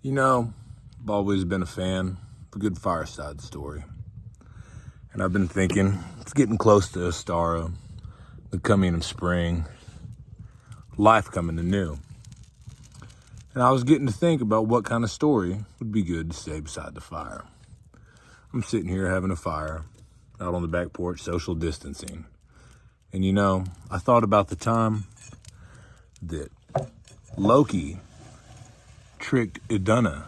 You know, I've always been a fan of a good Fireside story. And I've been thinking, it's getting close to Ostara, the coming of spring, life coming anew. And I was getting to think about what kind of story would be good to say beside the fire. I'm sitting here having a fire out on the back porch, social distancing. And you know, I thought about the time that Loki tricked Idunna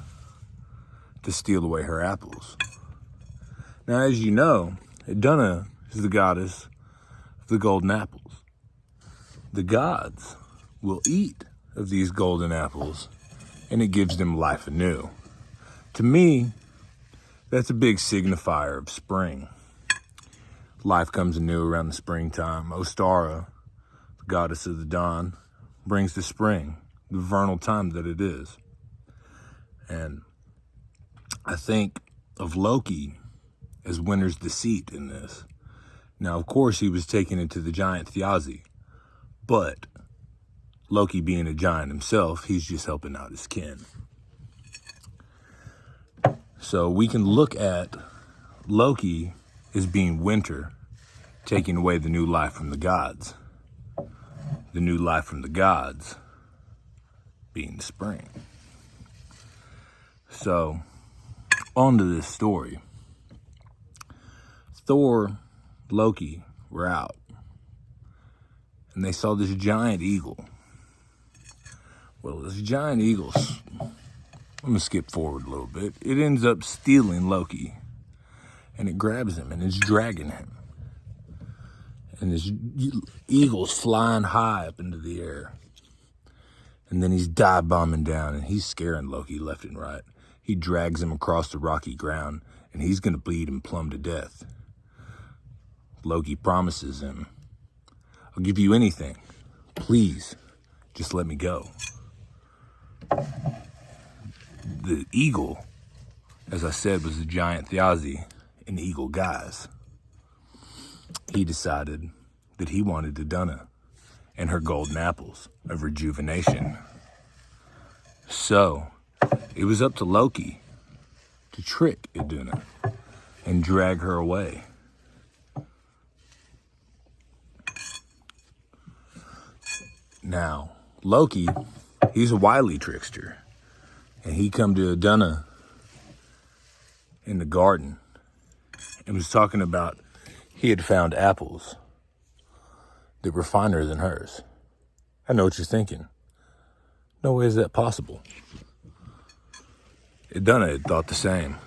to steal away her apples. Now, as you know, Idunna is the goddess of the golden apples. The gods will eat of these golden apples, and it gives them life anew. To me, that's a big signifier of spring. Life comes anew around the springtime. Ostara, the goddess of the dawn, brings the spring, the vernal time that it is. And I think of Loki as winter's deceit in this. Now, of course, he was taken into the giant Thiazi, but Loki being a giant himself, he's just helping out his kin. So we can look at Loki as being winter, taking away the new life from the gods. The new life from the gods being spring. So, on to this story. Thor, Loki were out, and they saw this giant eagle. Well, this giant eagle, I'm going to skip forward a little bit. It ends up stealing Loki, and it grabs him, and it's dragging him. And this eagle's flying high up into the air. And then he's dive bombing down, and he's scaring Loki left and right. He drags him across the rocky ground, and he's going to bleed him plumb to death. Loki promises him, I'll give you anything. Please, just let me go. The eagle, as I said, was the giant Thiazi, an eagle guise. He decided that he wanted Idunna and her golden apples of rejuvenation. So, it was up to Loki to trick Idunna and drag her away. Now, Loki, he's a wily trickster, and he come to Idunna in the garden and was talking about he had found apples that were finer than hers. I know what you're thinking. No way is that possible. Idunna had thought the same.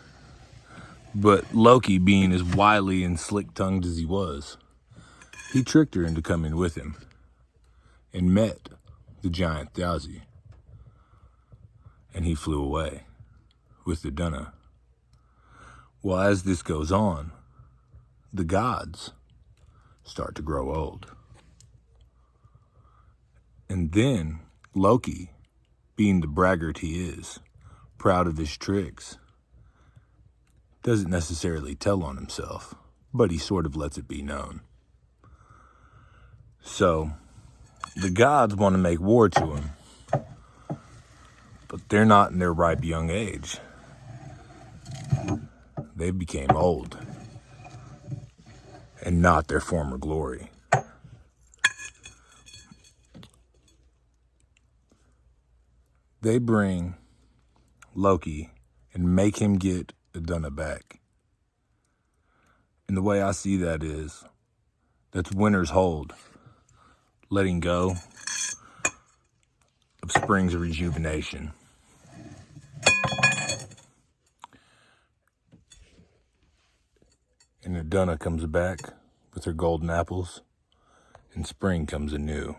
But Loki, being as wily and slick-tongued as he was, he tricked her into coming with him and met the giant Thiazi. And he flew away with Idunna. Well, as this goes on, the gods start to grow old. And then Loki, being the braggart he is, proud of his tricks, doesn't necessarily tell on himself, but he sort of lets it be known. So, the gods want to make war to him, but they're not in their ripe young age. They became old, and not their former glory. They bring Loki and make him get Idunna back. And the way I see that is, that's winter's hold, letting go of spring's rejuvenation. And Idunna comes back with her golden apples, and spring comes anew.